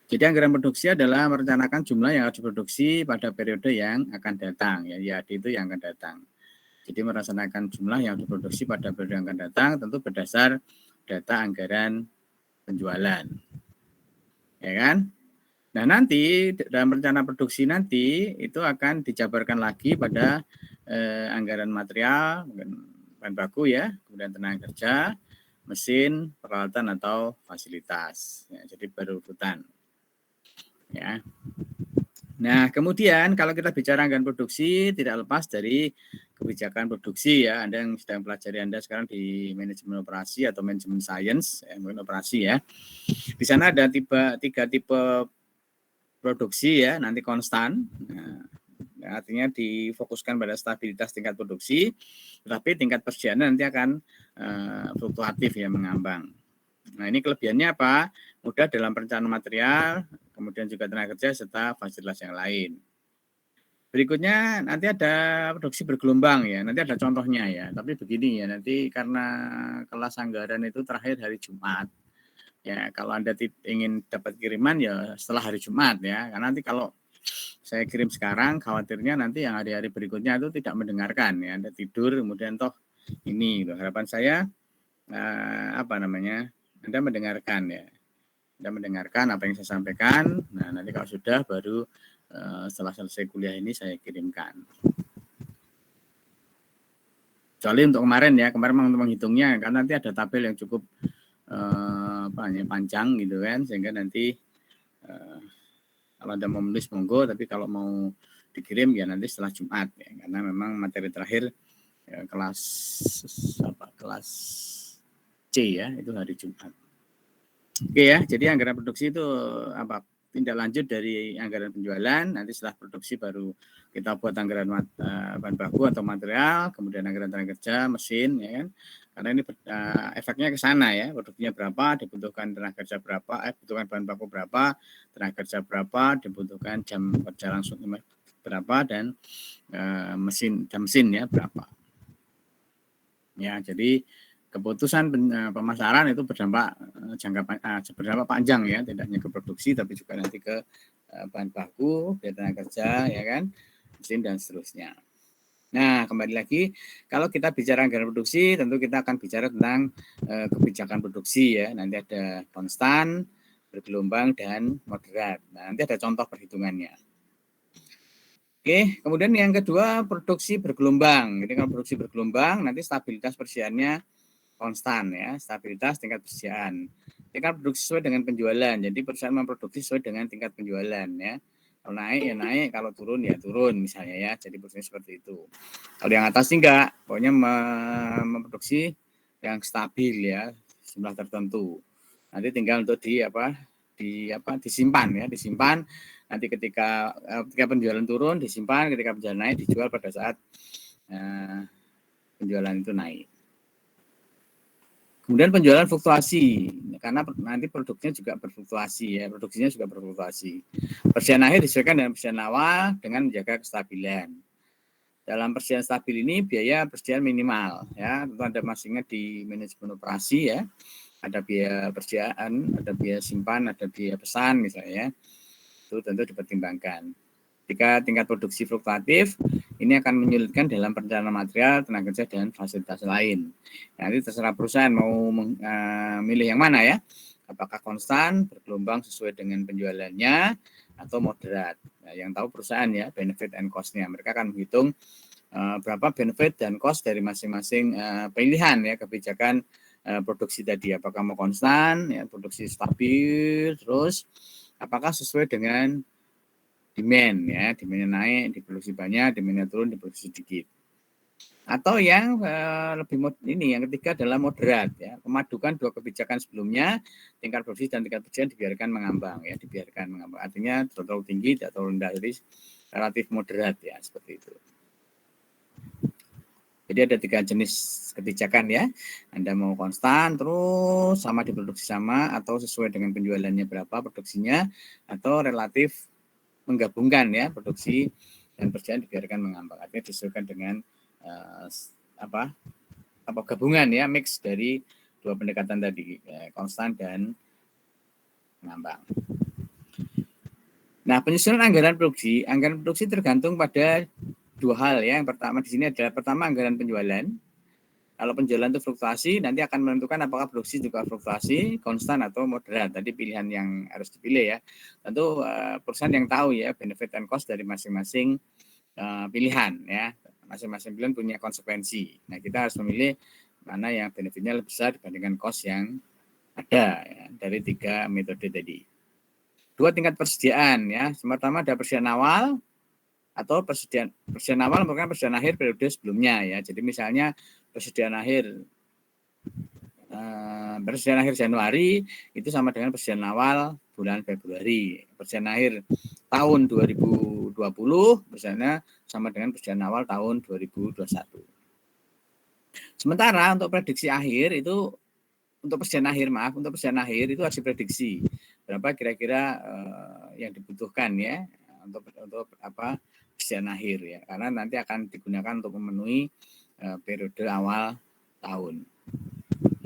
Jadi anggaran produksi adalah merencanakan jumlah yang harus diproduksi pada periode yang akan datang, ya YAD itu yang akan datang. Jadi merencanakan jumlah yang diproduksi pada periode yang akan datang tentu berdasar data anggaran penjualan. Ya kan? Nah, nanti dalam rencana produksi nanti itu akan dijabarkan lagi pada anggaran material, bahan baku ya, kemudian tenaga kerja, mesin, peralatan atau fasilitas. Ya, jadi berurutan. Ya. Nah, kemudian kalau kita bicara anggaran produksi tidak lepas dari kebijakan produksi ya. Anda yang sedang pelajari Anda sekarang di manajemen operasi atau manajemen science, mungkin operasi ya. Di sana ada tiga tipe produksi ya, nanti konstan. Nah, artinya difokuskan pada stabilitas tingkat produksi, tetapi tingkat persediaan nanti akan fluktuatif ya, mengambang. Nah, ini kelebihannya apa? Mudah dalam perencanaan material, kemudian juga tenaga kerja serta fasilitas yang lain. Berikutnya nanti ada produksi bergelombang ya, nanti ada contohnya ya. Tapi begini ya, nanti karena kelas anggaran itu terakhir hari Jumat. Ya, kalau Anda ingin dapat kiriman ya setelah hari Jumat ya. Karena nanti kalau saya kirim sekarang, khawatirnya nanti yang hari-hari berikutnya itu tidak mendengarkan ya. Anda tidur kemudian toh ini harapan saya Anda mendengarkan ya. Anda mendengarkan apa yang saya sampaikan. Nah, nanti kalau sudah baru setelah selesai kuliah ini saya kirimkan. Kecuali untuk kemarin ya, kemarin memang menghitungnya karena nanti ada tabel yang cukup panjang gitu kan, sehingga nanti kalau Anda mau menulis monggo, tapi kalau mau dikirim ya nanti setelah Jumat ya, karena memang materi terakhir kelas C ya, itu hari Jumat. Oke ya, jadi anggaran produksi itu tindak lanjut dari anggaran penjualan. Nanti setelah produksi baru kita buat anggaran bahan baku atau material, kemudian anggaran tenaga kerja, mesin, ya kan? Karena ini efeknya ke sana ya, produksinya berapa, dibutuhkan tenaga kerja berapa, dibutuhkan bahan baku berapa, tenaga kerja berapa, dibutuhkan jam kerja langsung berapa, dan jam mesin ya berapa. Ya, jadi keputusan pemasaran itu berdampak berdampak panjang ya, tidak hanya ke produksi tapi juga nanti ke bahan baku, biaya tenaga kerja ya kan, mesin dan seterusnya. Nah, kembali lagi kalau kita bicara anggaran produksi tentu kita akan bicara tentang kebijakan produksi ya. Nanti ada konstan, bergelombang dan moderat. Nah, nanti ada contoh perhitungannya. Oke, kemudian yang kedua produksi bergelombang. Jadi kalau produksi bergelombang nanti stabilitas persediaannya konstan ya, stabilitas tingkat persediaan. Tingkat produksi sesuai dengan penjualan. Jadi perusahaan memproduksi sesuai dengan tingkat penjualan ya. Kalau naik ya naik, kalau turun ya turun misalnya ya. Jadi perusahaan seperti itu. Kalau yang atas enggak, pokoknya memproduksi yang stabil ya, jumlah tertentu. Nanti tinggal untuk disimpan ya, disimpan. Nanti ketika penjualan turun disimpan, ketika penjualan naik dijual pada saat penjualan itu naik. Kemudian penjualan fluktuasi, karena nanti produknya juga berfluktuasi ya, produksinya juga berfluktuasi. Persediaan akhir disesuaikan dengan persediaan awal dengan menjaga kestabilan. Dalam persediaan stabil ini biaya persediaan minimal ya, tentu Anda masih ingat di manajemen operasi ya, ada biaya persediaan, ada biaya simpan, ada biaya pesan misalnya, itu tentu dipertimbangkan. Jika tingkat produksi fluktuatif, ini akan menyulitkan dalam perencanaan material, tenaga kerja, dan fasilitas lain. Nanti terserah perusahaan mau memilih yang mana ya, apakah konstan, bergelombang sesuai dengan penjualannya, atau moderat. Nah, yang tahu perusahaan ya, benefit and cost-nya. Mereka akan menghitung berapa benefit dan cost dari masing-masing pilihan ya, kebijakan produksi tadi. Apakah mau konstan, ya, produksi stabil, terus apakah sesuai dengan demand ya, demandnya naik diproduksi banyak, demandnya turun diproduksi sedikit. Atau yang lebih yang ketiga adalah moderat ya, memadukan dua kebijakan sebelumnya, tingkat produksi dan tingkat persediaan dibiarkan mengambang ya, dibiarkan mengambang. Artinya terlalu tinggi atau rendah, jadi relatif moderat ya, seperti itu. Jadi ada 3 jenis kebijakan ya. Anda mau konstan terus sama diproduksi sama, atau sesuai dengan penjualannya berapa produksinya, atau relatif menggabungkan ya, produksi dan persediaan dibiarkan mengambang. Artinya disesuaikan dengan gabungan ya, mix dari dua pendekatan tadi, konstan dan mengambang. Nah, penyusunan anggaran produksi tergantung pada dua hal ya. Yang pertama di sini adalah pertama anggaran penjualan. Kalau penjualan itu fluktuasi, nanti akan menentukan apakah produksi juga fluktuasi, konstan atau moderat. Tadi pilihan yang harus dipilih ya. Tentu perusahaan yang tahu ya benefit and cost dari masing-masing pilihan ya. Masing-masing pilihan punya konsekuensi. Nah, kita harus memilih mana yang benefitnya lebih besar dibandingkan cost yang ada ya, dari tiga metode tadi. Dua tingkat persediaan ya. Pertama ada persediaan awal atau persediaan awal merupakan persediaan akhir periode sebelumnya ya. Jadi misalnya persediaan akhir Januari itu sama dengan persediaan awal bulan Februari. Persediaan akhir tahun 2020 misalnya sama dengan persediaan awal tahun 2021. Sementara untuk prediksi akhir itu untuk persediaan akhir itu harus diprediksi berapa kira-kira yang dibutuhkan ya untuk apa persediaan akhir ya, karena nanti akan digunakan untuk memenuhi periode awal tahun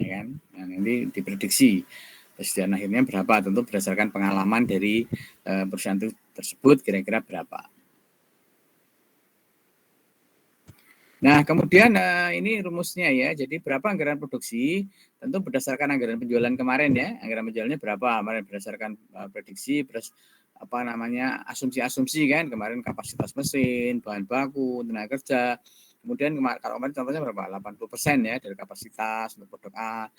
ya kan. Nah, nanti diprediksi persediaan akhirnya berapa, tentu berdasarkan pengalaman dari perusahaan tersebut kira-kira berapa. Nah, kemudian ini rumusnya ya. Jadi berapa anggaran produksi? Tentu berdasarkan anggaran penjualan kemarin ya. Anggaran penjualannya berapa? Kemarin berdasarkan prediksi, asumsi-asumsi kan. Kemarin kapasitas mesin, bahan baku, tenaga kerja. Kemudian kalau kemarin contohnya berapa? 80% ya dari kapasitas untuk produk A,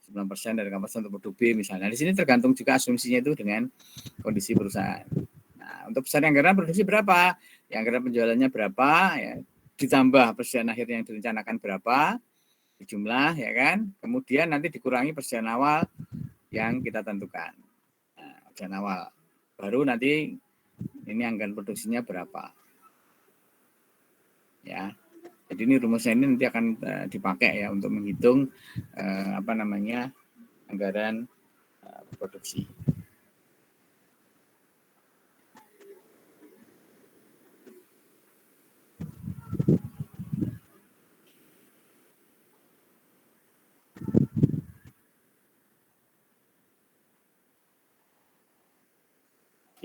9% dari kapasitas untuk produk B misalnya. Di sini tergantung juga asumsinya itu dengan kondisi perusahaan. Nah, untuk besar anggaran produksi berapa? Ya, anggaran penjualannya berapa ya? Ditambah persediaan akhir yang direncanakan berapa jumlah ya kan, kemudian nanti dikurangi persediaan awal yang kita tentukan. Nah, persediaan awal baru nanti ini anggaran produksinya berapa ya. Jadi ini rumusnya ini nanti akan dipakai ya untuk menghitung anggaran produksi.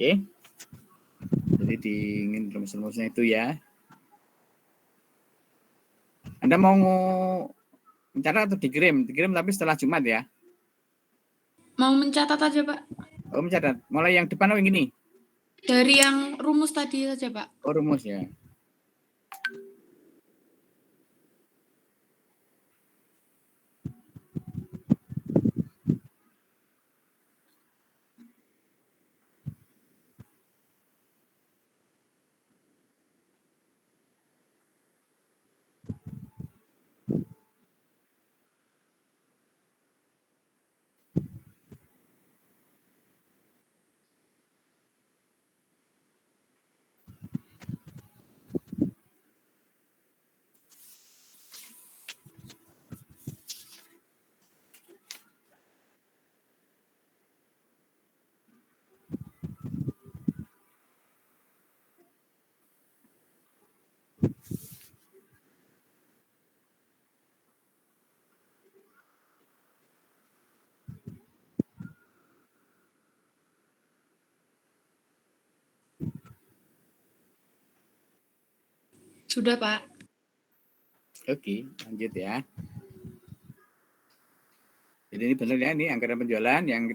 Oke. Jadi diingin rumus-rumusnya itu ya. Anda mau mencatat atau dikirim? Dikirim tapi setelah Jumat ya. Mau mencatat aja, Pak. Oh, mencatat. Mulai yang depan yang gini. Dari yang rumus tadi saja, Pak. Oh, rumus ya. Sudah, Pak. Oke, lanjut ya. Jadi ini benar ya, ini anggaran penjualan yang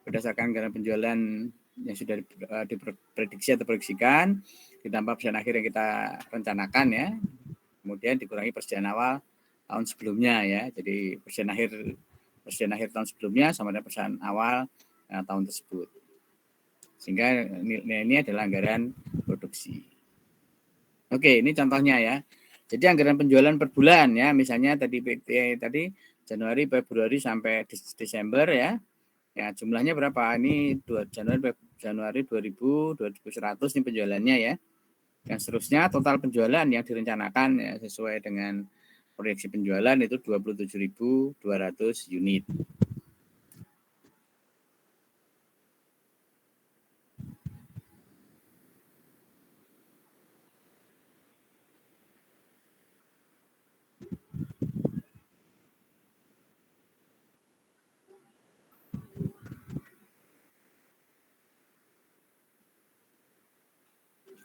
berdasarkan anggaran penjualan yang sudah diprediksi atau proyeksikan, ditambah persediaan akhir yang kita rencanakan ya, kemudian dikurangi persediaan awal tahun sebelumnya ya. Jadi persediaan akhir tahun sebelumnya sama dengan persediaan awal tahun tersebut. Sehingga nilai ini adalah anggaran produksi. Oke, ini contohnya ya. Jadi anggaran penjualan per bulan ya, misalnya tadi Januari, Februari sampai Desember ya. Ya, jumlahnya berapa? Ini Januari 2100 ini penjualannya ya. Yang seterusnya total penjualan yang direncanakan ya, sesuai dengan proyeksi penjualan itu 27.200 unit.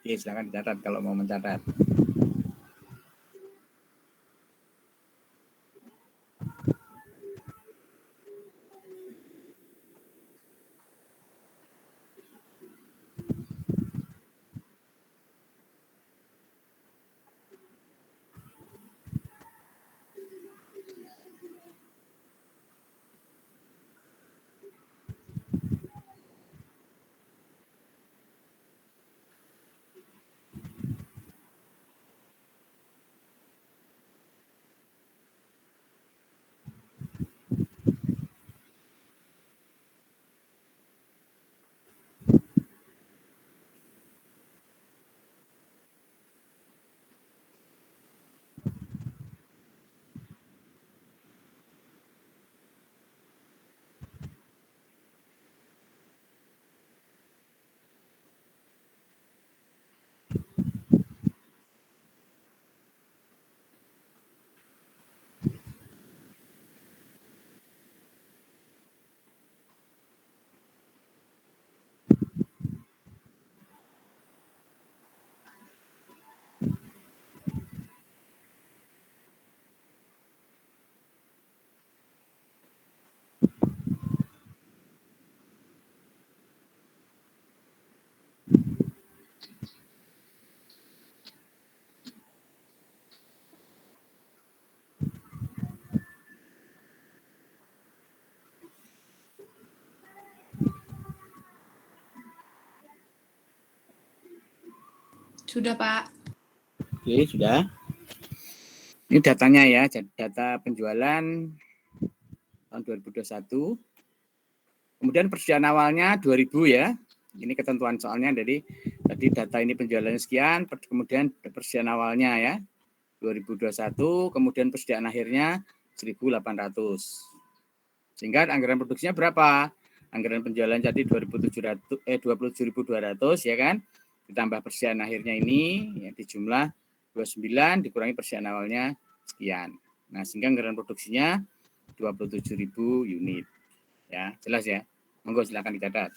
Oke, silakan dicatat kalau mau mencatat. Sudah, Pak. Oke, sudah. Ini datanya ya, data penjualan tahun 2021. Kemudian persediaan awalnya 2000 ya. Ini ketentuan soalnya, jadi tadi data ini penjualannya sekian, kemudian persediaan awalnya ya 2021, kemudian persediaan akhirnya 1.800. Sehingga anggaran produksinya berapa? Anggaran penjualan jadi 27.200 ya kan? Ditambah persediaan akhirnya ini ya, di jumlah 29 dikurangi persediaan awalnya sekian. Nah, sehingga anggaran produksinya 27.000 unit. Ya, jelas ya. Monggo silakan dicatat.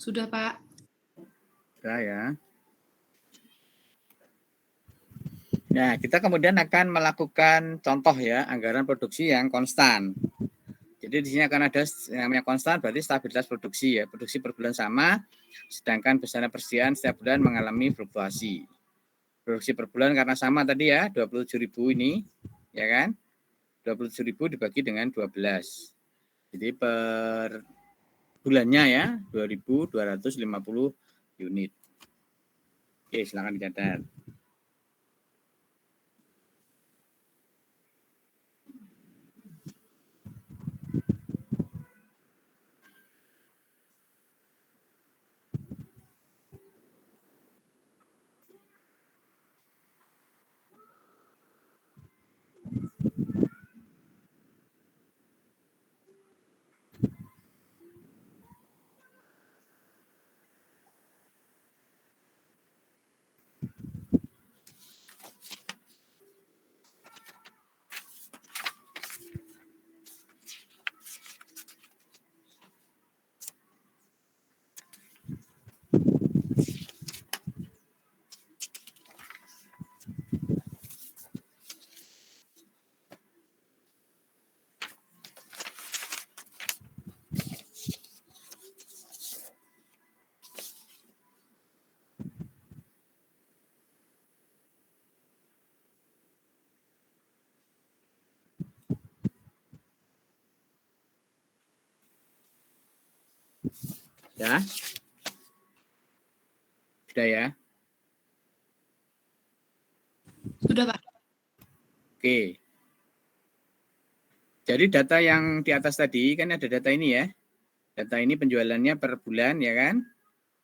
Sudah, Pak. Sudah ya. Nah, kita kemudian akan melakukan contoh ya, anggaran produksi yang konstan. Jadi di sini akan ada yang namanya konstan, berarti stabilitas produksi ya. Produksi per bulan sama, sedangkan besaran persediaan setiap bulan mengalami fluktuasi. Produksi per bulan karena sama tadi ya, 27.000 ini. ya kan? 27.000 dibagi dengan 12. Jadi per bulannya ya 2.250 unit. Oke, silakan dicatat. Ya. Sudah ya? Sudah, Pak. Oke. Jadi data yang di atas tadi kan ada data ini ya. Data ini penjualannya per bulan ya kan.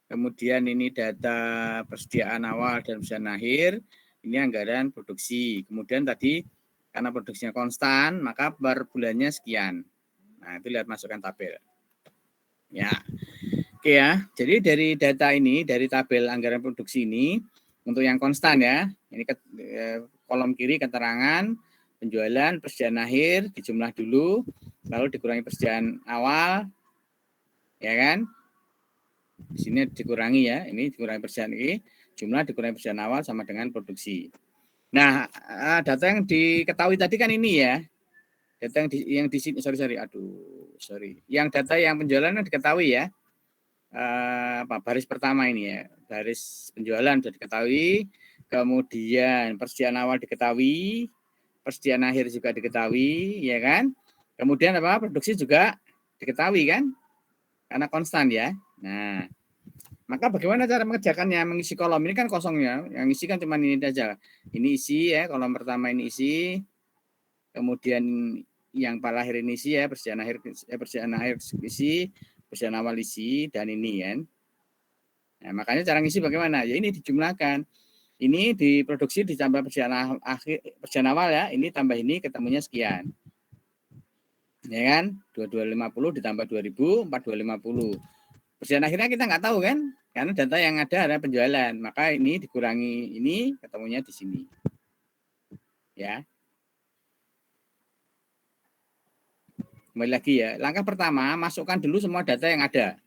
Kemudian ini data persediaan awal dan persediaan akhir. Ini anggaran produksi. Kemudian tadi karena produksinya konstan, maka per bulannya sekian. Nah, itu lihat masukkan tabel. Ya. Oke ya. Jadi dari data ini, dari tabel anggaran produksi ini, untuk yang konstan ya, ini kolom kiri keterangan, penjualan, persediaan akhir, dijumlah dulu, lalu dikurangi persediaan awal, ya kan? Di sini dikurangi ya, ini dikurangi persediaan ini, jumlah dikurangi persediaan awal sama dengan produksi. Nah, data yang diketahui tadi kan ini ya, data yang di sini, yang data yang penjualan diketahui ya. Baris pertama ini ya, baris penjualan sudah diketahui, kemudian persediaan awal diketahui, persediaan akhir juga diketahui, ya kan? Kemudian produksi juga diketahui kan, karena konstan ya. Nah, maka bagaimana cara mengerjakannya, mengisi kolom ini kan kosongnya, yang isi kan cuma ini saja. Ini isi ya, kolom pertama ini isi, kemudian yang paling akhir ini isi ya, persediaan akhir isi, persediaan awal isi, dan ini ya. Nah, makanya cara ngisi bagaimana? Ya ini dijumlahkan. Ini diproduksi ditambah persediaan awal ya, ini tambah ini ketemunya sekian. Ya kan? 2250 ditambah 2000, 4250. Persediaan akhirnya kita nggak tahu kan? Karena data yang ada adalah penjualan. Maka ini dikurangi ini ketemunya di sini. Ya. Kembali lagi ya. Langkah pertama, masukkan dulu semua data yang ada.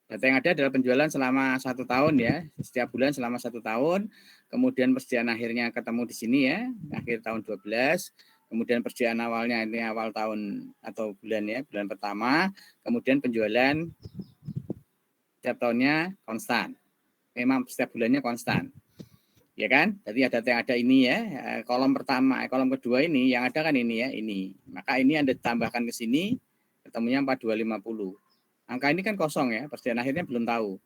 Data yang ada adalah penjualan selama 1 tahun ya, setiap bulan selama 1 tahun. Kemudian persediaan akhirnya ketemu di sini ya, akhir tahun 12. Kemudian persediaan awalnya ini awal tahun atau bulan ya, bulan pertama. Kemudian penjualan setiap tahunnya konstan. Memang setiap bulannya konstan. Ya kan? Jadi data yang ada ini ya, kolom pertama, kolom kedua ini yang ada kan ini ya, ini. Maka ini Anda tambahkan ke sini, ketemunya 4250. Angka ini kan kosong ya, persediaan akhirnya belum tahu.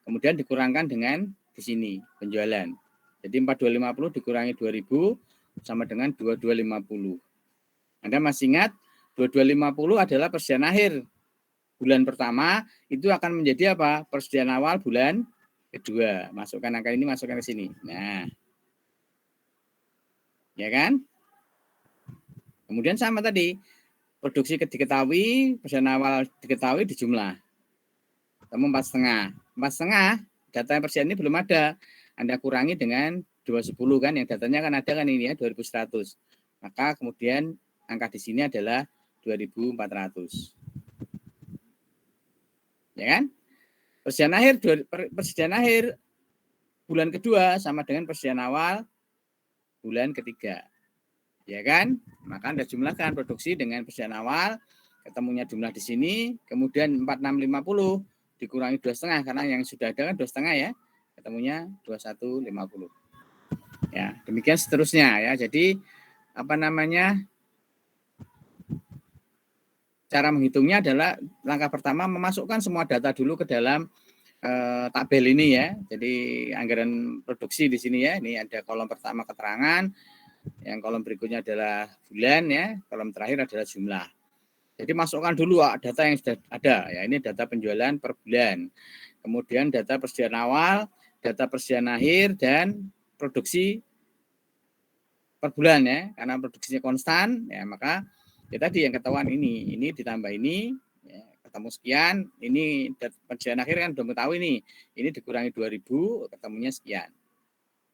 Kemudian dikurangkan dengan di sini penjualan. Jadi 4250 dikurangi 2000 sama dengan 2250. Anda masih ingat 2250 adalah persediaan akhir bulan pertama, itu akan menjadi apa? Persediaan awal bulan kedua. Masukkan angka ini, masukkan ke sini. Nah, ya kan? Kemudian sama tadi, produksi diketahui, persediaan awal diketahui, dijumlah. Ketemu 4,5. 4,5, data persediaan ini belum ada. Anda kurangi dengan 210 kan, yang datanya kan ada kan ini ya, 2100. Maka kemudian angka di sini adalah 2400. Ya kan? Persediaan akhir bulan kedua sama dengan persediaan awal bulan ketiga. Ya kan? Maka Anda jumlahkan produksi dengan persediaan awal, ketemunya jumlah di sini, kemudian 4650 dikurangi 2,5 karena yang sudah ada kan 2,5 ya, ketemunya 2150. Ya, demikian seterusnya ya. Jadi cara menghitungnya adalah langkah pertama memasukkan semua data dulu ke dalam tabel ini ya. Jadi anggaran produksi di sini ya. Ini ada kolom pertama keterangan, yang kolom berikutnya adalah bulan ya, kolom terakhir adalah jumlah. Jadi masukkan dulu data yang sudah ada ya. Ini data penjualan per bulan. Kemudian data persediaan awal, data persediaan akhir, dan produksi per bulan ya. Karena produksinya konstan ya, maka ya tadi yang ketahuan ini ditambah ini ya, ketemu sekian, ini persediaan akhir kan udah mengetahui ini dikurangi 2000 ketemunya sekian.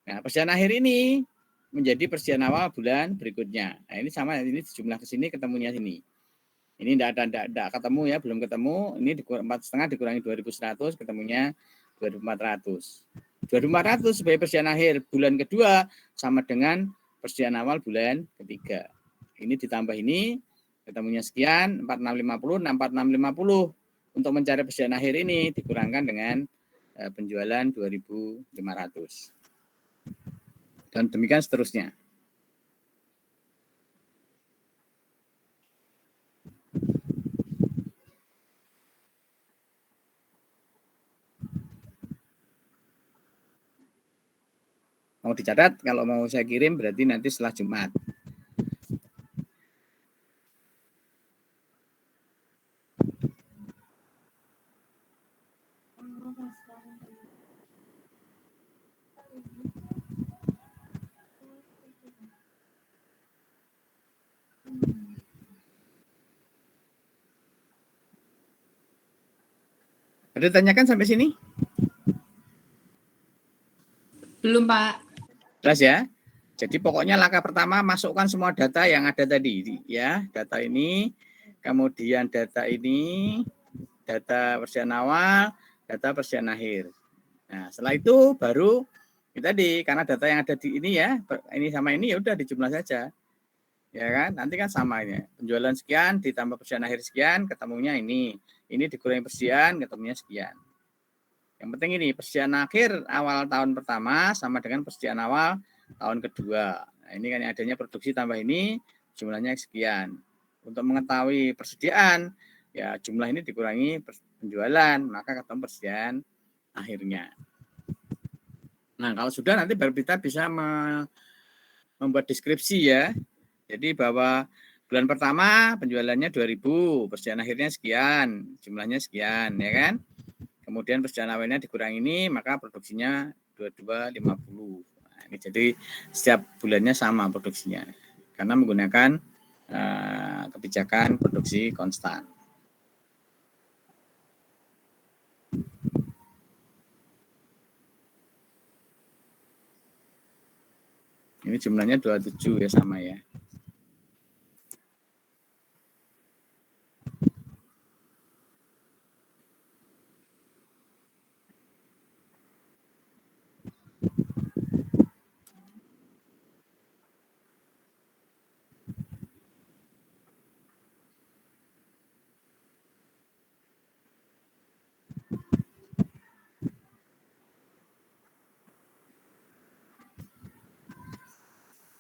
Nah, persediaan akhir ini menjadi persediaan awal bulan berikutnya. Nah, ini sama, ini jumlah ke sini ketemunya sini. Ini tidak ketemu ya, belum ketemu. Ini 4,5 dikurangi 2100 ketemunya 2400. 2400 sebagai persediaan akhir bulan kedua sama dengan persediaan awal bulan ketiga. Ini ditambah ini ketemunya sekian, 4650, 4650. Untuk mencari persediaan akhir ini dikurangkan dengan penjualan 2500. Dan demikian seterusnya. Mau dicatat, kalau mau saya kirim berarti nanti setelah Jumat. Ada tanyakan sampai sini? Belum, Pak. Jelas ya? Jadi pokoknya langkah pertama masukkan semua data yang ada tadi ya, data ini, kemudian data ini, data persediaan awal, data persediaan akhir. Nah, setelah itu baru tadi karena data yang ada di ini ya, ini sama ini ya udah dijumlah saja. Ya kan? Nanti kan sama ya. Penjualan sekian ditambah persediaan akhir sekian, ketemunya ini. Ini dikurangi persediaan, ketemunya sekian. Yang penting ini persediaan akhir awal tahun pertama sama dengan persediaan awal tahun kedua. Nah, ini kan yang adanya produksi tambah ini jumlahnya sekian. Untuk mengetahui persediaan, ya jumlah ini dikurangi penjualan, maka ketemu persediaan akhirnya. Nah, kalau sudah nanti baru kita bisa membuat deskripsi ya. Jadi bahwa bulan pertama penjualannya 2000, persediaan akhirnya sekian, jumlahnya sekian ya kan. Kemudian persediaan awalnya dikurangi ini, maka produksinya 2250. Nah, ini jadi setiap bulannya sama produksinya. Karena menggunakan kebijakan produksi konstan. Ini jumlahnya 27 ya sama ya.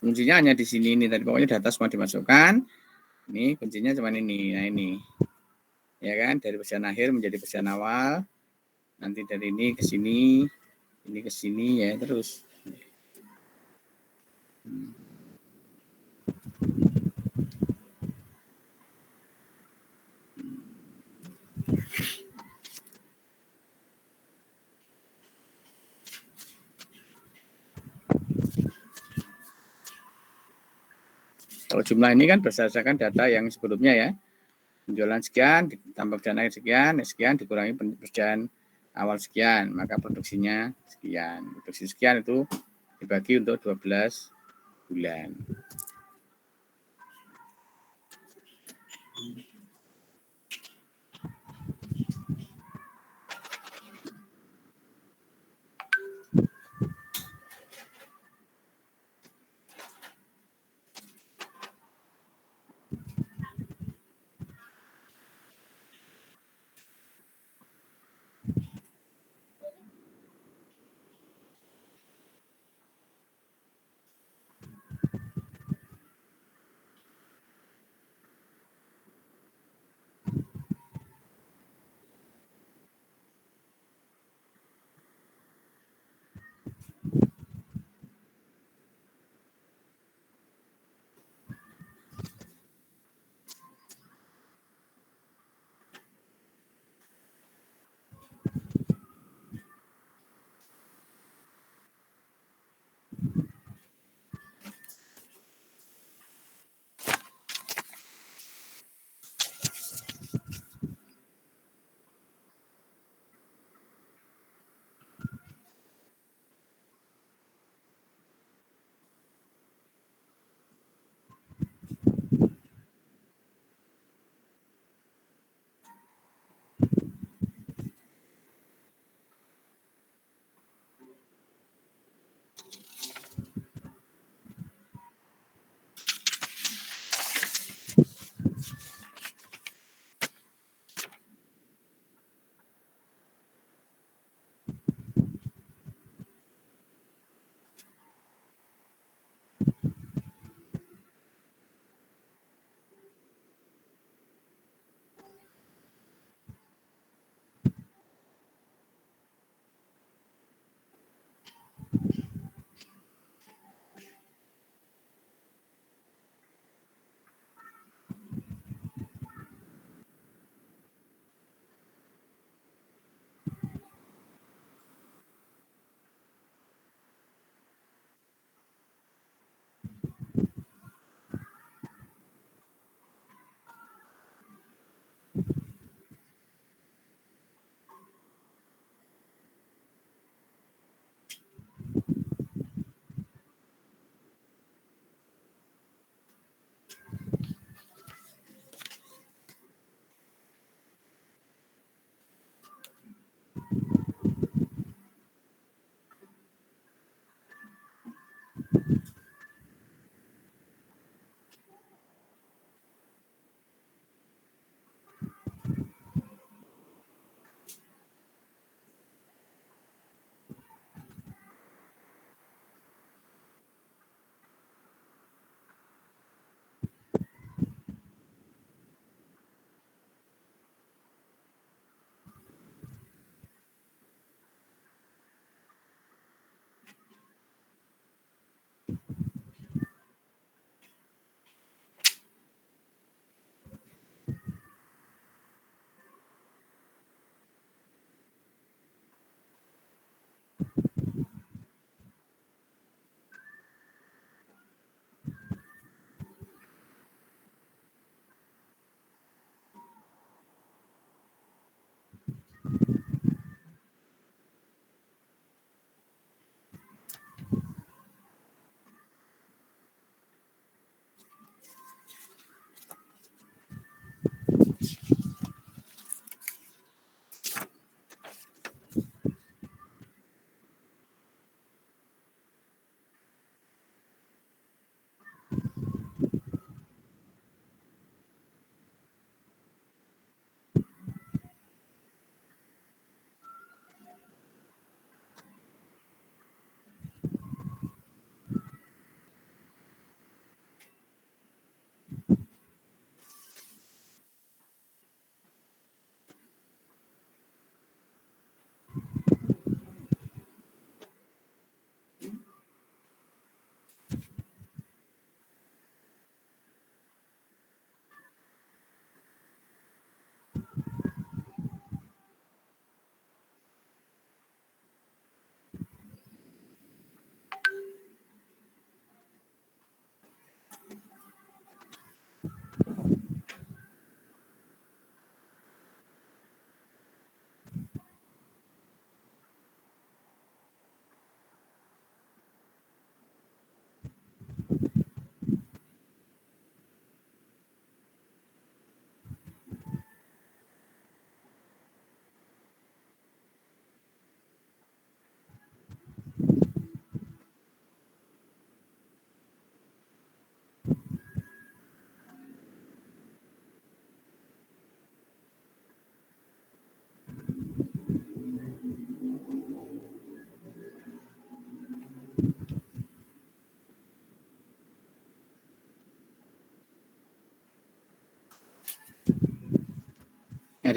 Kuncinya hanya di sini ini tadi, pokoknya data semua dimasukkan. Ini kuncinya cuma ini. Nah, ini. Ya kan, dari persediaan akhir menjadi persediaan awal. Nanti dari ini ke sini, ini ke sini ya, terus. Kalau jumlah ini kan berdasarkan data yang sebelumnya ya. Penjualan sekian, ditambah persediaan akhir sekian, sekian dikurangi persediaan awal sekian, maka produksinya sekian. Produksi sekian itu dibagi untuk 12 bulan.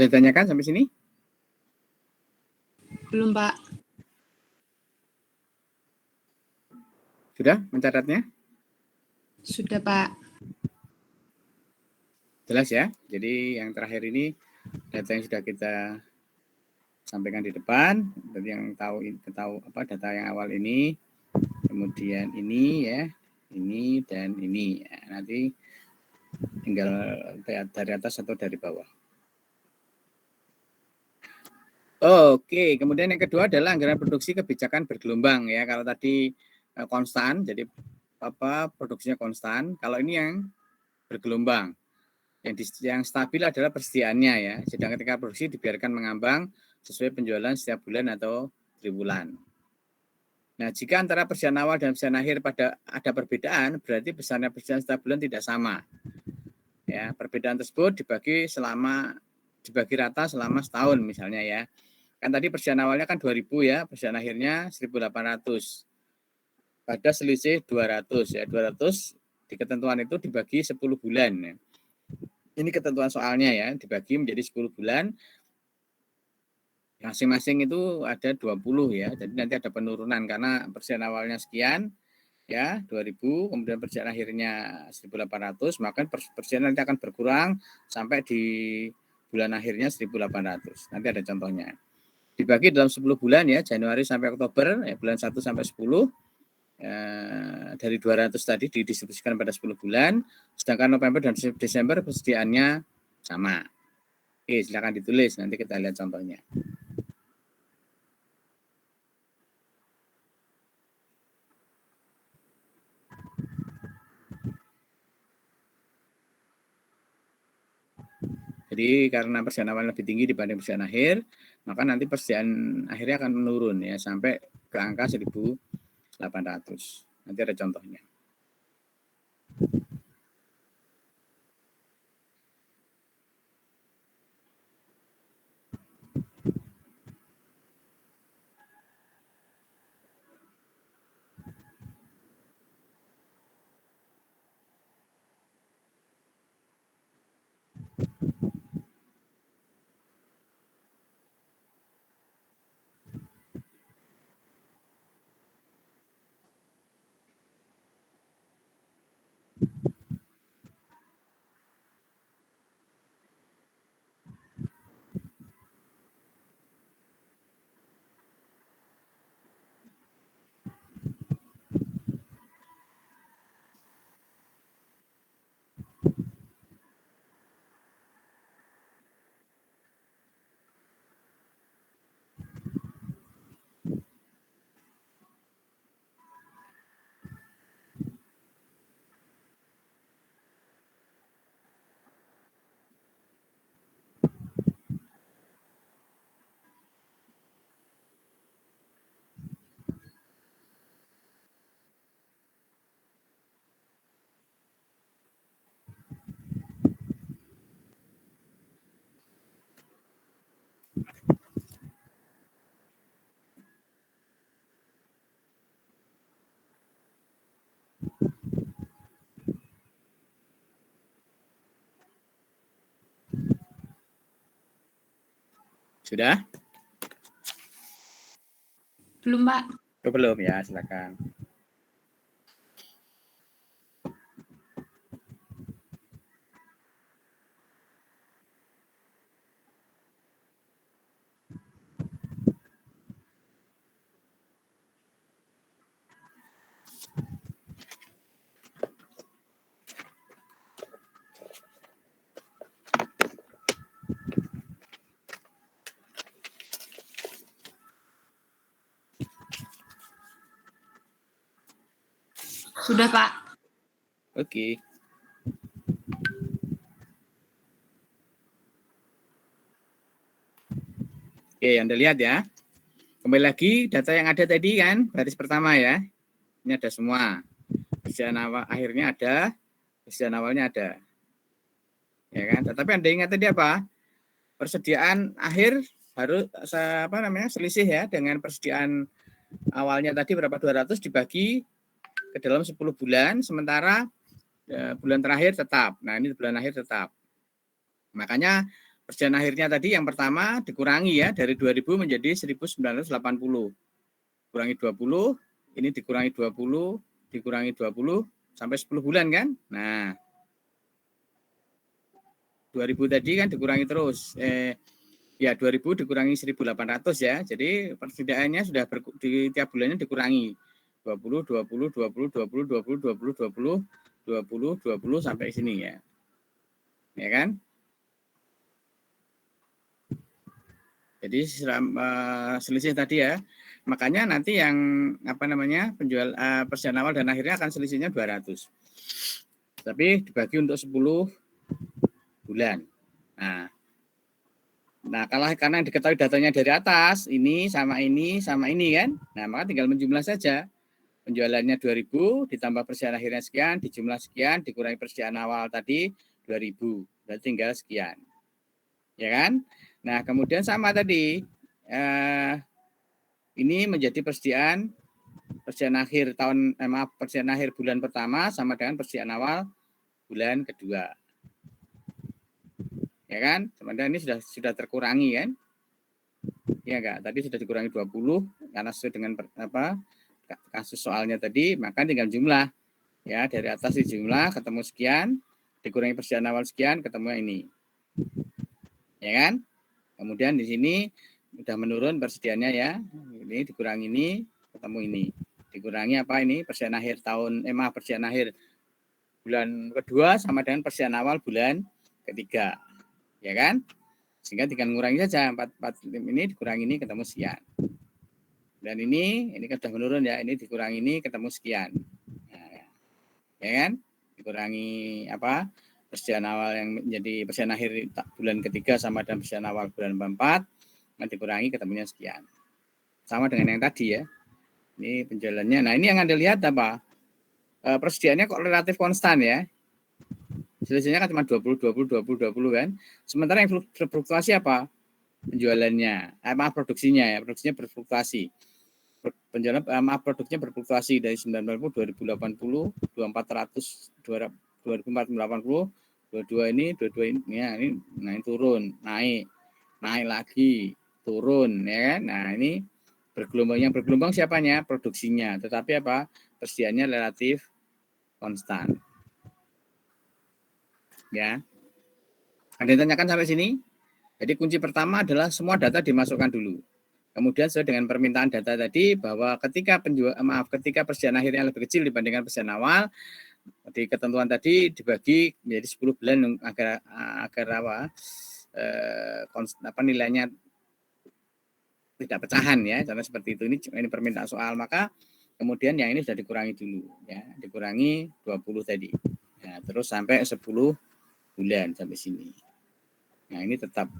Ada ditanyakan sampai sini? Belum, Pak. Sudah mencatatnya? Sudah, Pak. Jelas ya. Jadi yang terakhir ini data yang sudah kita sampaikan di depan. Jadi yang tahu apa data yang awal ini, kemudian ini ya, ini dan ini. Ya, nanti tinggal dari atas atau dari bawah. Oke, kemudian yang kedua adalah anggaran produksi kebijakan bergelombang ya. Kalau tadi konstan, jadi apa produksinya konstan. Kalau ini yang bergelombang. Yang stabil adalah persediaannya ya. Sedang ketika produksi dibiarkan mengambang sesuai penjualan setiap bulan atau triwulan. Nah, jika antara persediaan awal dan persediaan akhir ada perbedaan, berarti besarnya persediaan setiap bulan tidak sama. Ya, perbedaan tersebut dibagi rata selama setahun misalnya ya. Kan tadi persediaan awalnya kan 2.000 ya, persediaan akhirnya 1.800. Pada selisih 200 ya. 200 di ketentuan itu dibagi 10 bulan ya. Ini ketentuan soalnya ya, dibagi menjadi 10 bulan. Masing-masing itu ada 20 ya. Jadi nanti ada penurunan karena persediaan awalnya sekian ya, 2.000, kemudian persediaan akhirnya 1.800, maka persediaan nanti akan berkurang sampai di bulan akhirnya 1.800. Nanti ada contohnya. Dibagi dalam 10 bulan ya, Januari sampai Oktober, ya, bulan 1 sampai 10, dari 200 tadi didistribusikan pada 10 bulan, sedangkan November dan Desember persediaannya sama. Oke, silakan ditulis, nanti kita lihat contohnya. Jadi karena persediaan awal lebih tinggi dibanding persediaan akhir, maka nanti persediaan akhirnya akan menurun ya sampai ke angka 1.800. Nanti ada contohnya. Sudah? Belum, Pak. Belum ya, silakan. Sudah, Pak. Oke. Oke, Anda lihat ya. Kembali lagi data yang ada tadi kan, baris pertama ya. Ini ada semua. Persediaan awal akhirnya ada, persediaan awalnya ada. Ya kan? Tetapi Anda ingat tadi apa? Persediaan akhir harus selisih ya dengan persediaan awalnya tadi berapa 200 dibagi ke dalam 10 bulan, sementara bulan terakhir tetap. Nah, ini bulan akhir tetap. Makanya Persen akhirnya tadi yang pertama dikurangi ya, dari 2000 menjadi 1980. Kurangi 20, ini dikurangi 20, dikurangi 20 sampai 10 bulan kan? Nah, 2000 tadi kan dikurangi terus. Ya 2000 dikurangi 1800 ya. Jadi persidaannya sudah di tiap bulannya dikurangi 20, 20, 20, 20, 20, 20, 20, 20, 20 sampai sini ya. Ya kan? Jadi selisih tadi ya. Makanya nanti yang penjual persen awal dan akhirnya akan selisihnya 200. Tapi dibagi untuk 10 bulan. Nah, karena diketahui datanya dari atas, ini sama ini kan. Nah, maka tinggal menjumlah saja. Penjualannya 2000 ditambah persen akhirnya sekian, dijumlah sekian, dikurangi persen awal tadi 2000. Berarti tinggal sekian. Ya kan? Nah, kemudian sama tadi, ini menjadi persen akhir persen akhir bulan pertama sama dengan persen awal bulan kedua. Ya kan? Sementara ini sudah terkurangi kan? Ya enggak? Tadi sudah dikurangi 20 karena sesuai dengan kasus soalnya tadi, maka tinggal jumlah. Ya, dari atas di jumlah ketemu sekian, dikurangi persen awal sekian, ketemu ini. Ya kan? Kemudian di sini sudah menurun persediaannya ya. Ini dikurangi ini, ketemu ini. Dikurangi apa ini? Persen akhir persen akhir bulan kedua sama dengan persen awal bulan ketiga. Ya kan? Sehingga tinggal mengurangi saja 4 ini dikurangi ini ketemu sekian. Dan ini kan sudah menurun ya. Ini dikurangi ini ketemu sekian. Nah, ya kan? Dikurangi persen awal yang menjadi persen akhir bulan ketiga sama dengan persen awal bulan keempat, dikurangi ketemunya sekian. Sama dengan yang tadi ya. Ini penjualannya. Nah, ini yang Anda lihat persediaannya kok relatif konstan ya. Selisihnya kan cuma 20 kan. Sementara yang berfluktuasi apa? Penjualannya. Produksinya ya. Produksinya berfluktuasi. Penjualan produksinya berfluktuasi dari 90, 2080, 2400, 2480, 22 ini ya, ini turun, naik lagi, turun ya kan. Nah, ini bergelombang siapanya? Produksinya. Tetapi persediaannya relatif konstan. Ya. Ada yang tanyakan sampai sini? Jadi kunci pertama adalah semua data dimasukkan dulu. Kemudian sesuai dengan permintaan data tadi bahwa ketika persen akhirnya lebih kecil dibandingkan persen awal, di ketentuan tadi dibagi menjadi 10 bulan agar nilainya tidak pecahan ya, contoh seperti itu. Ini permintaan soal, maka kemudian yang ini sudah dikurangi dulu ya, dikurangi 20 tadi. Ya, terus sampai 10 bulan sampai sini. Nah, ini tetap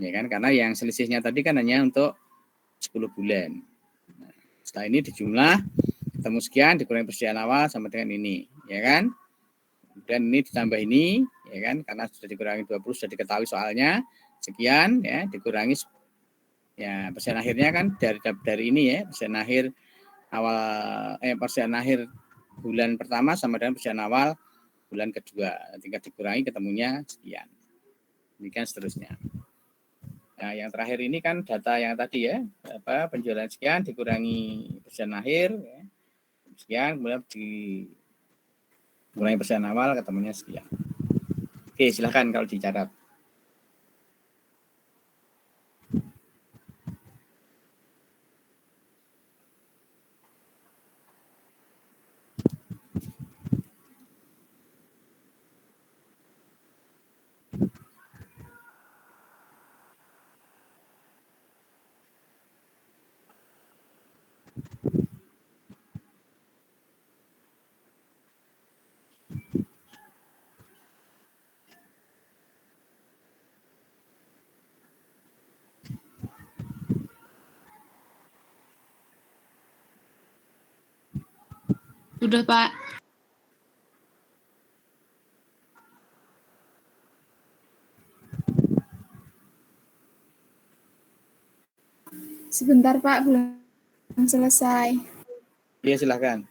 ya kan, karena yang selisihnya tadi kan hanya untuk 10 bulan. Nah, setelah ini dijumlah ketemu sekian, dikurangi persen awal sama dengan ini, ya kan? Dan ini ditambah ini, ya kan? Karena sudah dikurangi 20 sudah diketahui soalnya sekian ya, dikurangi ya persen akhirnya kan dari ini ya, persen akhir awal persen akhir bulan pertama sama dengan persen awal bulan kedua. Tinggal dikurangi ketemunya sekian. Demikian seterusnya. Nah, yang terakhir ini kan data yang tadi ya, penjualan sekian dikurangi persen akhir ya, sekian, kemudian dikurangi persen awal ketemunya sekian. Oke, silakan kalau dicatat. Sudah, Pak. Sebentar, Pak, belum selesai. Iya, silakan.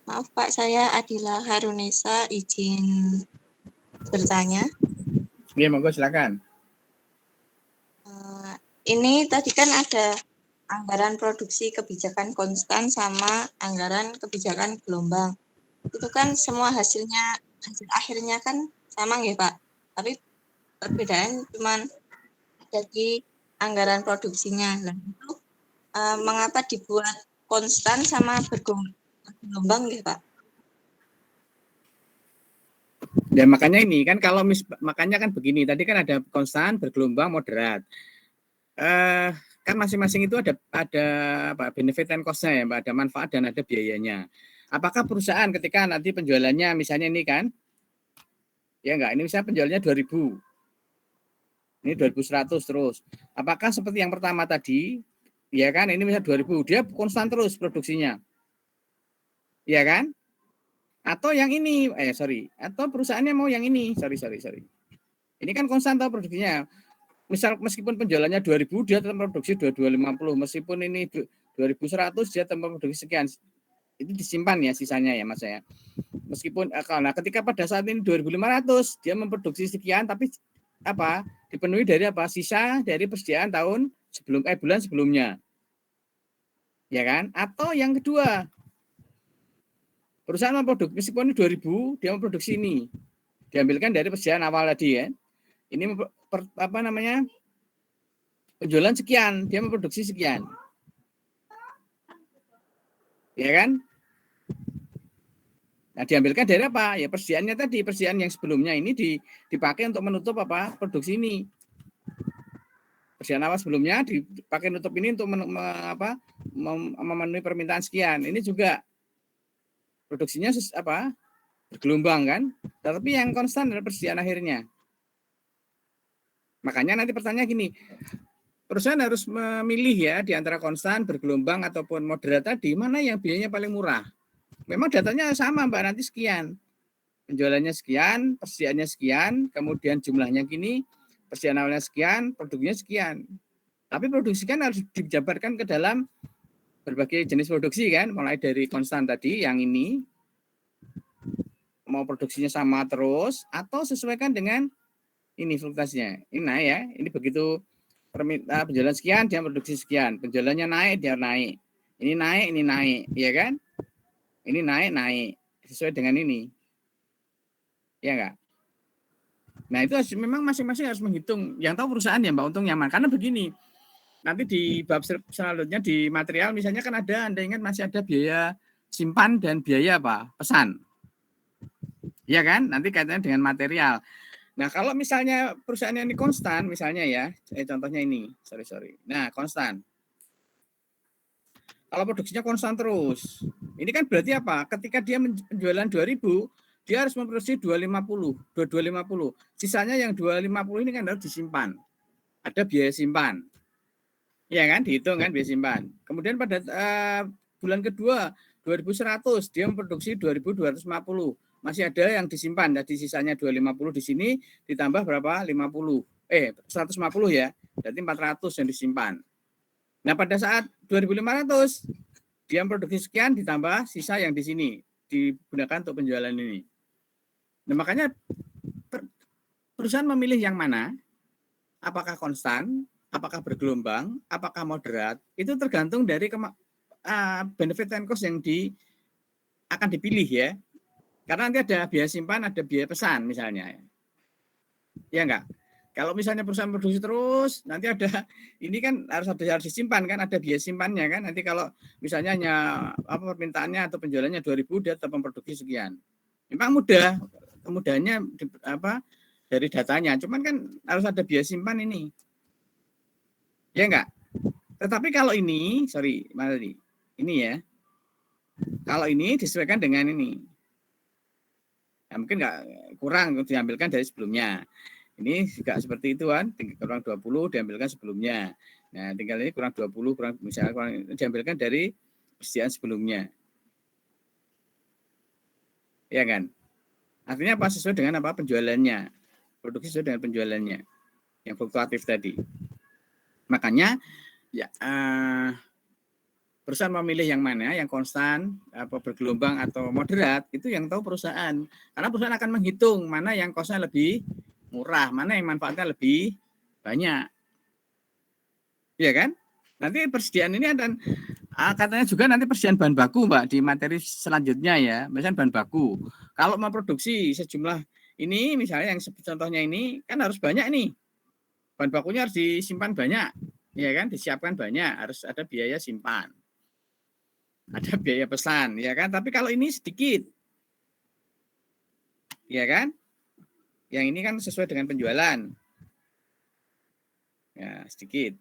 Maaf Pak, saya Adila Harunesa izin bertanya. Iya, monggo silakan. Ini tadi kan ada anggaran produksi kebijakan konstan sama anggaran kebijakan gelombang. Itu kan semua hasil akhirnya kan sama ya Pak. Tapi perbedaan cuma ada di anggaran produksinya. Nah, itu mengapa dibuat konstan sama bergelombang ya Pak? Ya makanya ini kan makanya kan begini, tadi kan ada konstan, bergelombang, moderat. Kan masing-masing itu ada apa benefit and cost-nya ya, Mbak, ada manfaat dan ada biayanya. Apakah perusahaan ketika nanti penjualannya misalnya ini kan ya enggak, ini misalnya penjualannya 2000. Ini 2100 terus. Apakah seperti yang pertama tadi? Ya kan, ini misalnya 2000, dia konstan terus produksinya. Ya kan? Atau yang ini, atau perusahaannya mau yang ini, sorry. Ini kan konstan tahu produksinya. Misal meskipun penjualannya 2000, dia tetap produksi 2250. Meskipun ini 2100, dia tetap produksi sekian. Itu disimpan ya sisanya ya Mas ya. Meskipun karena ketika pada saat ini 2500, dia memproduksi sekian, tapi apa? Dipenuhi dari apa? Sisa dari persediaan tahun bulan sebelumnya. Ya kan? Atau yang kedua, perusahaan memproduksi meskipun ini 2000, dia memproduksi ini. Diambilkan dari persediaan awal tadi ya. Ini penjualan sekian, dia memproduksi sekian. Ya kan? Nah, diambilkan dari apa? Ya persediaannya tadi, persediaan yang sebelumnya ini dipakai untuk menutup apa? Produksi ini. Persediaan awal sebelumnya dipakai nutup ini untuk memenuhi permintaan sekian. Ini juga produksinya bergelombang kan? Tetapi yang konstan adalah persediaan akhirnya. Makanya nanti pertanyaan gini, perusahaan harus memilih ya di antara konstan, bergelombang ataupun moderat tadi, mana yang biayanya paling murah. Memang datanya sama Mbak, nanti sekian. Penjualannya sekian, persediaannya sekian, kemudian jumlahnya gini, persediaan awalnya sekian, produksinya sekian. Tapi produksi kan harus dijabarkan ke dalam berbagai jenis produksi kan, mulai dari konstan tadi yang ini, mau produksinya sama terus, atau sesuaikan dengan ini fluktuasinya. Ini naik ya, ini begitu penjualan sekian, dia produksi sekian. Penjualannya naik, dia naik. Ini naik, ya kan? Ini naik. Sesuai dengan ini. Ya enggak? Nah itu memang masing-masing harus menghitung. Yang tahu perusahaan ya Mbak, untung nyaman. Karena begini, nanti di bab selanjutnya di material misalnya kan ada, Anda ingat masih ada biaya simpan dan biaya apa? Pesan. Ya kan? Nanti kaitannya dengan material. Nah, kalau misalnya perusahaan ini konstan, misalnya ya, contohnya ini, sorry. Nah, konstan. Kalau produksinya konstan terus, ini kan berarti apa? Ketika dia penjualan 2000, dia harus memproduksi 2250. Sisanya yang 250 ini kan harus disimpan. Ada biaya simpan. Ya kan, dihitung kan biaya simpan. Kemudian pada bulan kedua 2100, dia memproduksi 2250. Masih ada yang disimpan, jadi sisanya 250 di sini ditambah berapa? 150 ya. Berarti 400 yang disimpan. Nah, pada saat 2500 dia produksi sekian ditambah sisa yang di sini digunakan untuk penjualan ini. Nah, makanya perusahaan memilih yang mana? Apakah konstan, apakah bergelombang, apakah moderat? Itu tergantung dari benefit and cost yang akan dipilih ya. Karena nanti ada biaya simpan, ada biaya pesan misalnya. Ya enggak? Kalau misalnya perusahaan produksi terus, nanti ada ini kan harus disimpan kan, ada biaya simpannya kan. Nanti kalau misalnya hanya permintaannya atau penjualannya 2000, dia tetap memproduksi sekian. Memang mudah, kemudahannya dari datanya. Cuman kan harus ada biaya simpan ini. Ya enggak? Tetapi kalau ini, mana tadi? Ini ya. Kalau ini disesuaikan dengan ini. Ya, mungkin nggak kurang diambilkan dari sebelumnya. Ini juga seperti itu kan, kurang 20 diambilkan sebelumnya. Nah, tinggal ini kurang 20, misalnya kurang diambilkan dari persediaan sebelumnya. Ya kan? Artinya apa? Sesuai dengan apa penjualannya. Produksi sesuai dengan penjualannya. yang fluktuatif tadi. Makanya ya perusahaan memilih yang mana, yang konstan, apa bergelombang atau moderat, itu yang tahu perusahaan. Karena perusahaan akan menghitung mana yang kosnya lebih murah, mana yang manfaatnya lebih banyak. Iya kan? Nanti persediaan ini akan katanya juga nanti persediaan bahan baku, Mbak, di materi selanjutnya ya. Misalnya bahan baku. Kalau memproduksi sejumlah ini, misalnya yang contohnya ini, kan harus banyak nih. Bahan bakunya harus disimpan banyak. Ya kan? Disiapkan banyak, harus ada biaya simpan. Ada biaya pesan, ya kan? Tapi kalau ini sedikit. Ya kan? Yang ini kan sesuai dengan penjualan. Ya, sedikit.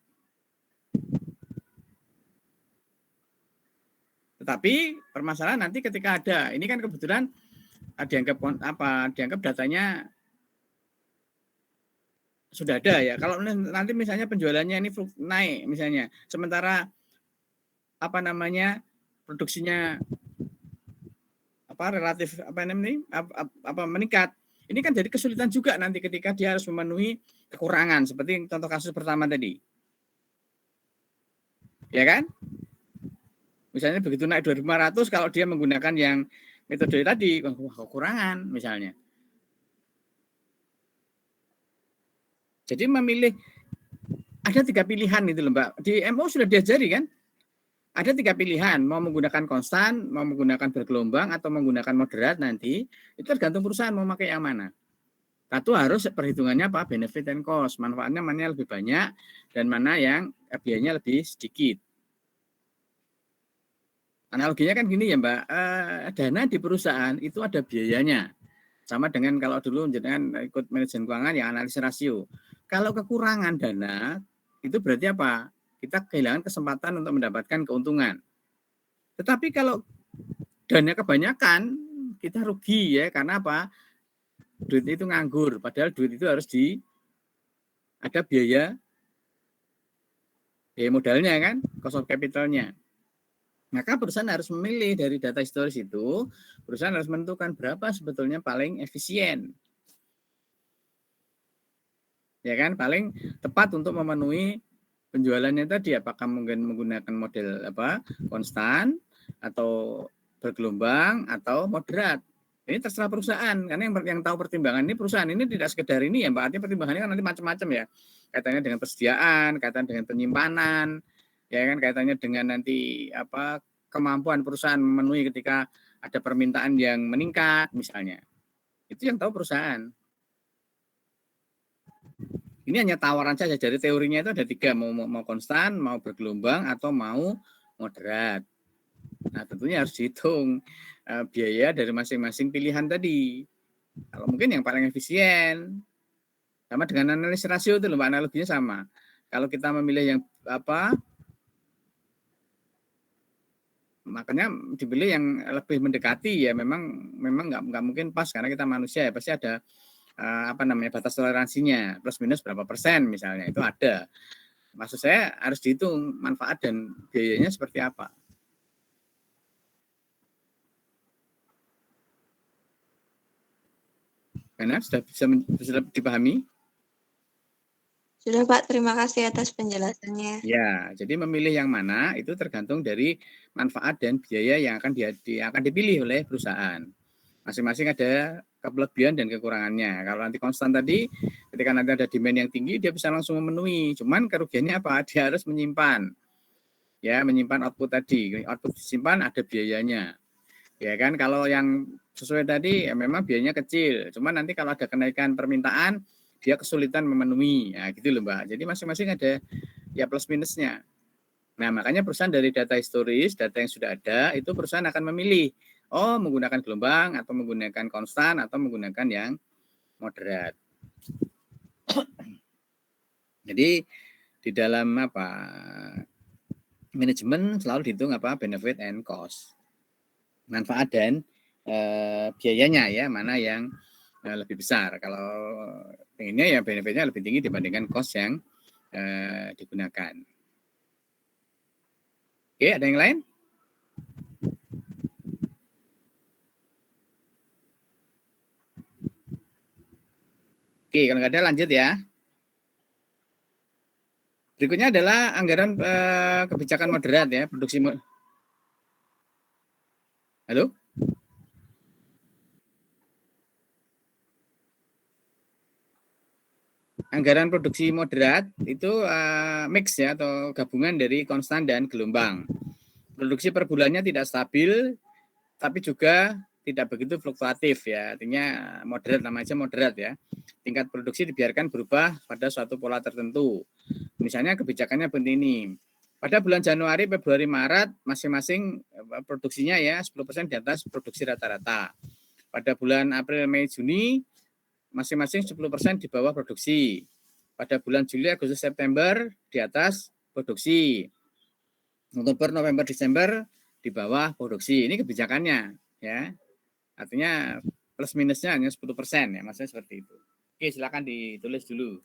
Tetapi permasalahan nanti ketika ada, ini kan kebetulan dianggap datanya sudah ada ya. Kalau nanti misalnya penjualannya ini naik misalnya, sementara produksinya relatif meningkat. Ini kan jadi kesulitan juga nanti ketika dia harus memenuhi kekurangan seperti contoh kasus pertama tadi. Ya kan? Misalnya begitu naik 2.500 kalau dia menggunakan yang metode tadi kekurangan misalnya. Jadi memilih ada 3 pilihan itu loh, Mbak. Di MO sudah diajari kan? Ada 3 pilihan, mau menggunakan konstan, mau menggunakan bergelombang atau menggunakan moderat nanti, itu tergantung perusahaan mau pakai yang mana. Satu harus perhitungannya apa? Benefit and cost. Manfaatnya mana yang lebih banyak dan mana yang biayanya lebih sedikit. Analoginya kan gini ya Mbak, dana di perusahaan itu ada biayanya. Sama dengan kalau dulu jenengan ikut manajemen keuangan ya analisis rasio. Kalau kekurangan dana, itu berarti apa? Kita kehilangan kesempatan untuk mendapatkan keuntungan. Tetapi kalau dana kebanyakan, kita rugi ya. Karena apa? Duit itu nganggur. Padahal duit itu harus ada biaya modalnya kan, cost of capitalnya. Maka perusahaan harus memilih dari data historis itu, perusahaan harus menentukan berapa sebetulnya paling efisien. Ya kan, paling tepat untuk memenuhi penjualannya tadi, apakah mungkin menggunakan model konstan atau bergelombang atau moderat. Ini terserah perusahaan, karena yang tahu pertimbangan ini perusahaan ini tidak sekedar ini ya Mbak, artinya pertimbangannya kan nanti macam-macam ya. Kaitannya dengan persediaan, kaitannya dengan penyimpanan, ya kan kaitannya dengan nanti kemampuan perusahaan memenuhi ketika ada permintaan yang meningkat misalnya. Itu yang tahu perusahaan. Ini hanya tawaran saja, dari teorinya itu ada 3, mau konstan, mau bergelombang atau mau moderat. Nah, tentunya harus dihitung biaya dari masing-masing pilihan tadi. Kalau mungkin yang paling efisien, sama dengan analisis rasio itu loh, analoginya sama. Kalau kita memilih yang makanya dipilih yang lebih mendekati ya memang nggak mungkin pas karena kita manusia ya pasti ada batas toleransinya plus minus berapa persen misalnya itu ada. Maksud saya harus dihitung manfaat dan biayanya seperti apa. Karena sudah bisa dipahami? Sudah Pak, terima kasih atas penjelasannya. Ya, jadi memilih yang mana itu tergantung dari manfaat dan biaya yang akan dipilih oleh perusahaan. Masing-masing ada kelebihan dan kekurangannya. Kalau nanti konstan tadi, ketika nanti ada demand yang tinggi, dia bisa langsung memenuhi. Cuman kerugiannya apa? Dia harus menyimpan. Ya, menyimpan output tadi. Output disimpan ada biayanya. Ya kan, kalau yang sesuai tadi ya memang biayanya kecil. Cuman nanti kalau ada kenaikan permintaan, dia kesulitan memenuhi. Ya, gitu loh, Mbak. Jadi masing-masing ada ya plus minusnya. Nah, makanya perusahaan dari data historis, data yang sudah ada, itu perusahaan akan memilih menggunakan gelombang atau menggunakan konstan atau menggunakan yang moderat. Jadi di dalam manajemen selalu dihitung benefit and cost. Manfaat dan biayanya ya, mana yang lebih besar. Kalau pengennya ya benefitnya lebih tinggi dibandingkan cost yang digunakan. Oke, ada yang lain? Oke, kalau nggak ada lanjut ya. Berikutnya adalah anggaran kebijakan moderat ya, produksi. Halo? Anggaran produksi moderat itu mix ya atau gabungan dari konstan dan gelombang. Produksi per bulannya tidak stabil, tapi juga tidak begitu fluktuatif ya. Artinya moderat, namanya moderat ya. Tingkat produksi dibiarkan berubah pada suatu pola tertentu. Misalnya kebijakannya seperti ini. Pada bulan Januari, Februari, Maret masing-masing produksinya ya 10% di atas produksi rata-rata. Pada bulan April, Mei, Juni masing-masing 10% di bawah produksi. Pada bulan Juli, Agustus, September di atas produksi. Oktober, November, Desember di bawah produksi. Ini kebijakannya ya. Artinya plus minusnya hanya 10% ya, maksudnya seperti itu. Oke, silakan ditulis dulu.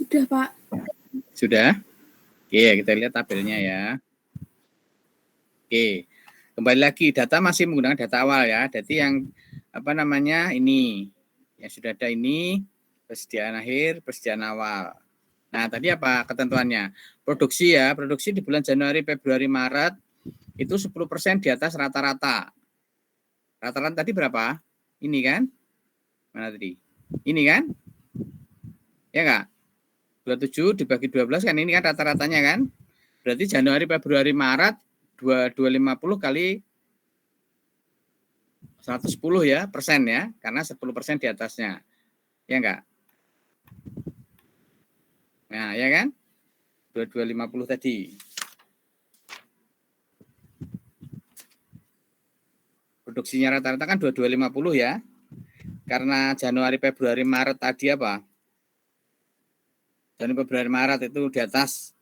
Sudah, Pak. Sudah? Oke, kita lihat tabelnya ya. Oke. Kembali lagi, data masih menggunakan data awal ya. Jadi yang ini yang sudah ada ini persediaan akhir, persediaan awal. Nah, tadi apa ketentuannya? Produksi ya, produksi di bulan Januari, Februari, Maret itu 10% di atas rata-rata. Rata-rata tadi berapa? Ini kan? Mana tadi? Ini kan? Ya enggak? 27 dibagi 12 kan ini kan rata-ratanya kan? Berarti Januari, Februari, Maret 250 kali 110 ya persen ya, karena 10% di atasnya. Ya enggak? Nah, ya kan? 2250 tadi. Produksinya rata-rata kan 2250 ya. Karena Januari, Februari, Maret tadi apa? Januari, Februari, Maret itu di atas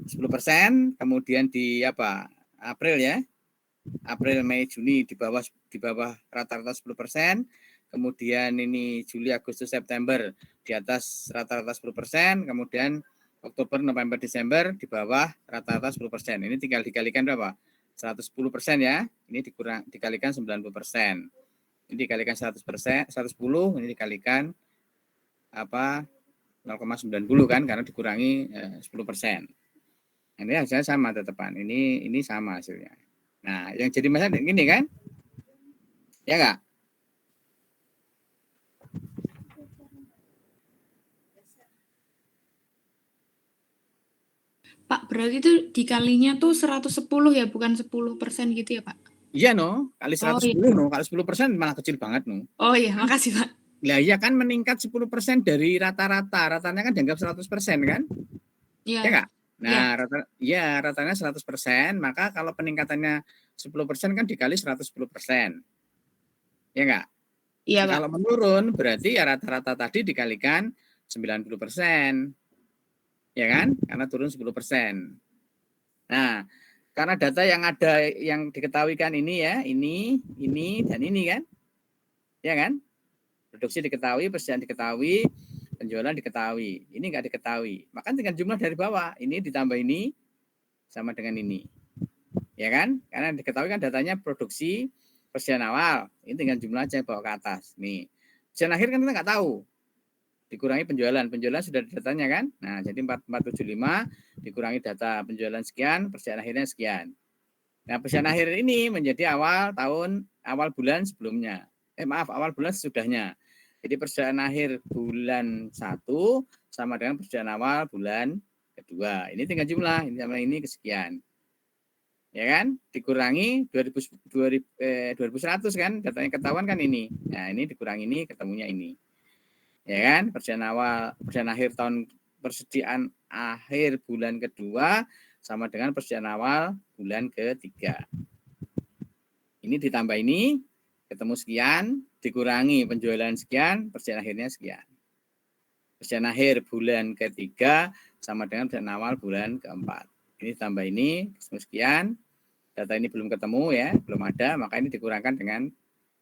10%, kemudian di April ya. April, Mei, Juni di bawah rata-rata 10%. Kemudian ini Juli, Agustus, September di atas rata-rata 10%, kemudian Oktober, November, Desember di bawah rata-rata 10%. Ini tinggal dikalikan berapa? 110% ya. Ini dikalikan 90%. Ini dikalikan 100%, 110, ini dikalikan 0,90 kan karena dikurangi 10%. Ini hasilnya sama tetepan. Ini sama hasilnya. Nah, yang jadi masalah gini kan? Ya enggak? Pak, berarti itu dikalinya tuh 110 ya, bukan 10% gitu ya, Pak? Iya no, kali 110 no, kali 10% malah kecil banget no. Oh iya, makasih Pak. Lah iya kan meningkat 10% dari rata-rata. Ratanya kan dianggap 100% kan? Iya. Ya enggak? Iya. Nah, ratanya 100%, maka kalau peningkatannya 10% kan dikali 110%. Ya enggak? Iya, Pak. Kalau menurun berarti ya rata-rata tadi dikalikan 90%. Ya kan? Karena turun 10%. Nah, karena data yang ada yang diketahui kan ini ya, ini, dan ini kan? Ya kan? Produksi diketahui, persediaan diketahui, penjualan diketahui. Ini enggak diketahui. Maka tinggal jumlah dari bawah. Ini ditambah ini sama dengan ini. Ya kan? Karena diketahui kan datanya produksi, persediaan awal. Ini tinggal jumlah aja bawa ke atas. Nih. Persediaan akhir kan kita enggak tahu. Dikurangi penjualan. Penjualan sudah ada datanya kan? Nah, jadi 4475 dikurangi data penjualan sekian, persediaan akhirnya sekian. Nah, persediaan akhir ini menjadi awal bulan sebelumnya. Awal bulan sesudahnya. Jadi persediaan akhir bulan 1 sama dengan persediaan awal bulan kedua. Ini tinggal jumlah, ini sama ini kesekian. Ya kan? Dikurangi 2100 kan, datanya ketahuan kan ini. Nah, ini dikurangi ini, ketemunya ini. Ya kan? Persediaan akhir bulan kedua sama dengan persediaan awal bulan ketiga. Ini ditambah ini, ketemu sekian, dikurangi penjualan sekian, persediaan akhirnya sekian. Persediaan akhir bulan ketiga sama dengan persediaan awal bulan keempat. Ini ditambah ini, sekian, data ini belum ketemu ya, belum ada, maka ini dikurangkan dengan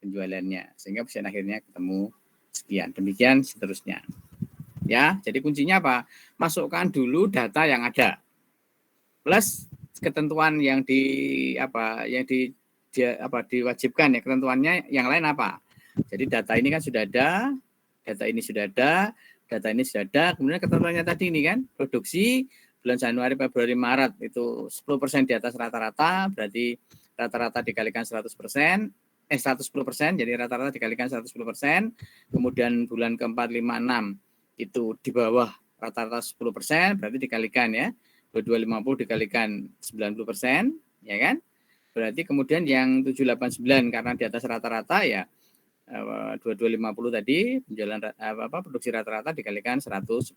penjualannya. Sehingga persediaan akhirnya ketemu sekian. Demikian seterusnya. Ya, jadi kuncinya apa? Masukkan dulu data yang ada. Plus ketentuan yang diwajibkan ya, ketentuannya yang lain apa? Jadi data ini kan sudah ada, data ini sudah ada, data ini sudah ada, kemudian ketentuannya tadi ini kan, produksi bulan Januari, Februari, Maret itu 10% di atas rata-rata, berarti rata-rata dikalikan 110%, jadi rata-rata dikalikan 110%, kemudian bulan keempat, 5, 6 itu di bawah rata-rata 10%, berarti dikalikan ya, 2250 dikalikan 90%, ya kan? Berarti kemudian yang 789 karena di atas rata-rata ya 2250 tadi penjualan produksi rata-rata dikalikan 110%.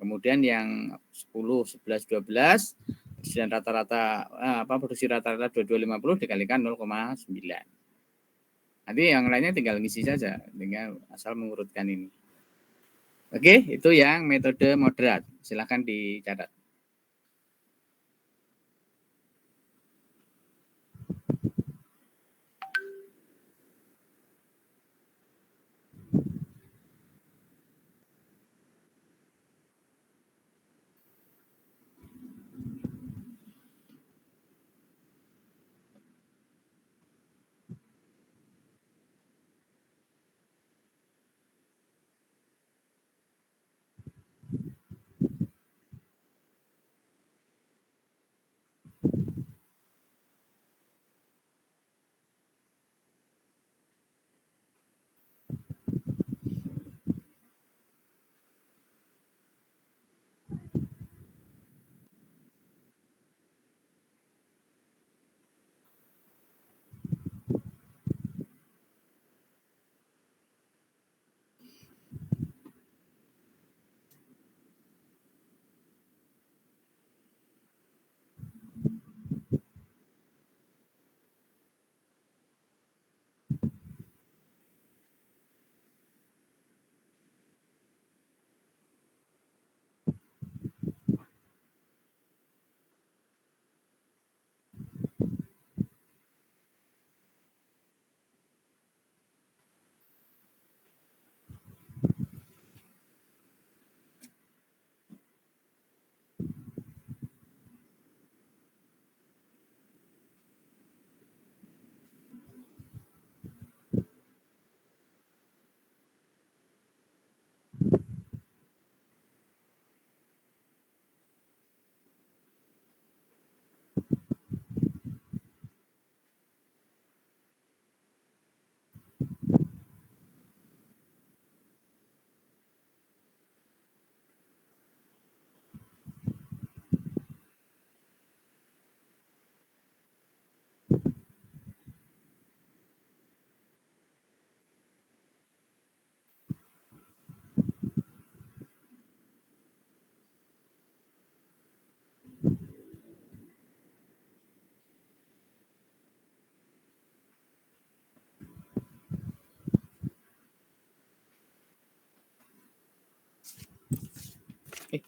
Kemudian yang 10, 11, 12 persediaan rata-rata produksi rata-rata 2250 dikalikan 0,9. Nanti yang lainnya tinggal ngisi saja, tinggal asal mengurutkan ini. Oke, itu yang metode moderat. Silakan dicatat.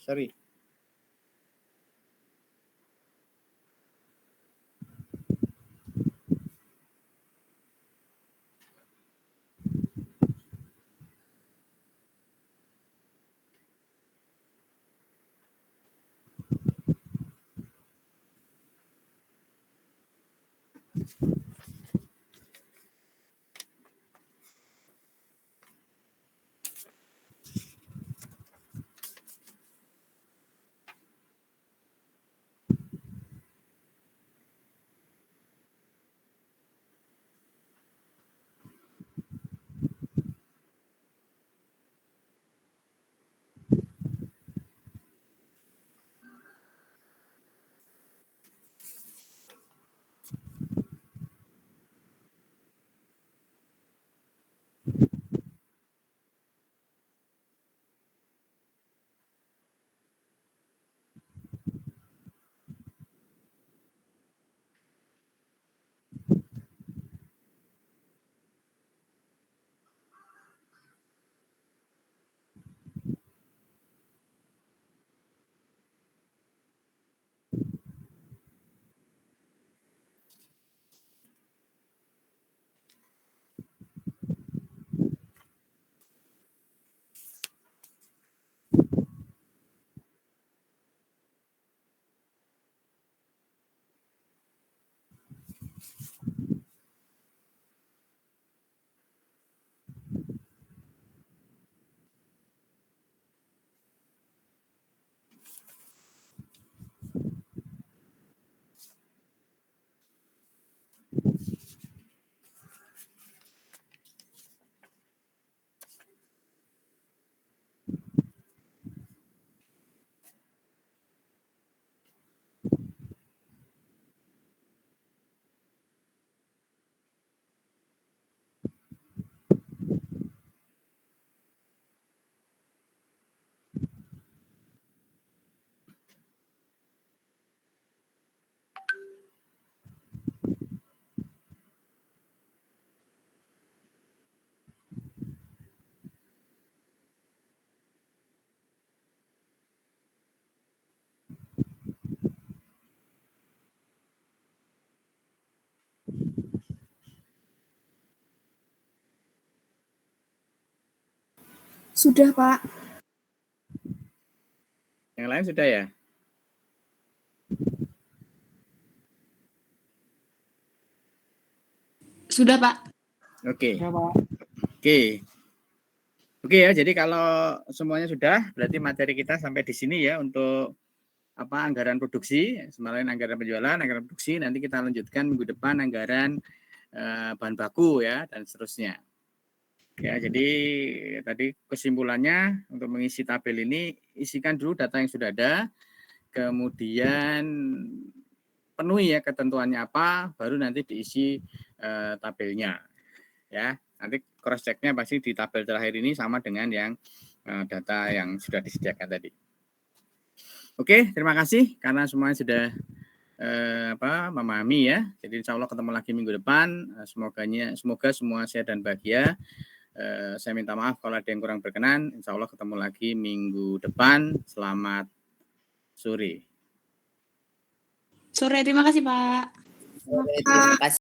Sorry. Sudah, Pak. Yang lain sudah ya? Sudah, Pak. Oke. Ya, Pak. Oke ya, jadi kalau semuanya sudah, berarti materi kita sampai di sini ya untuk anggaran produksi, semalam anggaran penjualan, anggaran produksi, nanti kita lanjutkan minggu depan anggaran bahan baku ya dan seterusnya. Ya, jadi tadi kesimpulannya untuk mengisi tabel ini isikan dulu data yang sudah ada, kemudian penuhi ya ketentuannya apa, baru nanti diisi tabelnya. Ya, nanti cross check-nya pasti di tabel terakhir ini sama dengan yang data yang sudah disediakan tadi. Oke, terima kasih karena semuanya sudah memahami ya. Jadi insya Allah ketemu lagi minggu depan. Semoga semua sehat dan bahagia. Saya minta maaf kalau ada yang kurang berkenan. Insya Allah ketemu lagi minggu depan. Selamat sore. Sore, terima kasih, Pak. Terima kasih.